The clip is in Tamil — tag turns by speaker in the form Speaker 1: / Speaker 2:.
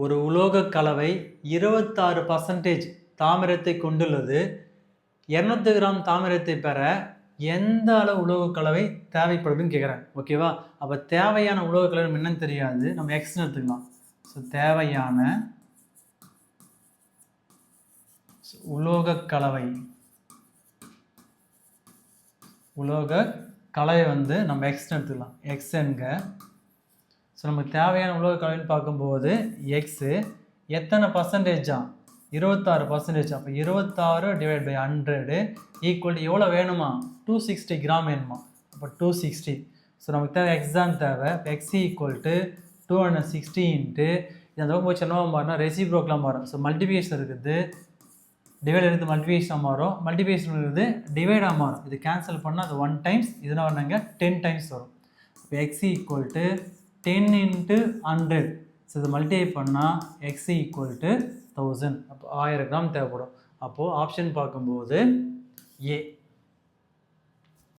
Speaker 1: ஒரு உலோக கலவை 26% தாமிரத்தை கொண்டுள்ளது. 200 கிராம் தாமிரத்தை பெற எந்த அளவு உலோக கலவை தேவைப்படுதுன்னு கேட்குறேன். ஓகேவா? அப்போ தேவையான உலோக கலவை நம்ம என்னன்னு தெரியாது, நம்ம எக்ஸ்ன்னு எடுத்துக்கலாம். ஸோ தேவையான உலோக கலவை வந்து நம்ம எக்ஸ்ன்னு எடுத்துக்கலாம். எக்ஸ் என்க. ஸோ நமக்கு தேவையான உலோக கலவைன்னு பார்க்கும்போது எக்ஸு எத்தனை பர்சன்டேஜா? 26%. அப்போ 26 டிவைட் பை 100 ஈக்குவல் எவ்வளோ வேணுமா? 260 கிராம் வேணுமா? அப்போ 260. ஸோ நமக்கு தேவை எக்ஸ் தான் தேவை. எக்ஸ் ஈக்குவல் டு 260 இன்ட்டு இந்த பக்கம் போய் என்னவா மாறினா ரெசிப்ரோக்கெலாம் மாறும். ஸோ மல்டிபிகேஷன் இருக்குது, டிவைட் எடுத்து மல்டிபிகேஷனாக மாறும், மல்டிபிகேஷன் இருக்குது டிவைடாக மாறும். இது கேன்சல் பண்ணால் அது 1 டைம்ஸ், இதனால் வந்தாங்க 10 டைம்ஸ் வரும். இப்போ X equal to 10 into 100. So இதை மல்டிப்ளை பண்ணால் எக்ஸ் ஈக்குவல் டு 1000. அப்போ 1000 கிராம் தேவைப்படும். அப்போது ஆப்ஷன் பார்க்கும்போது ஏ.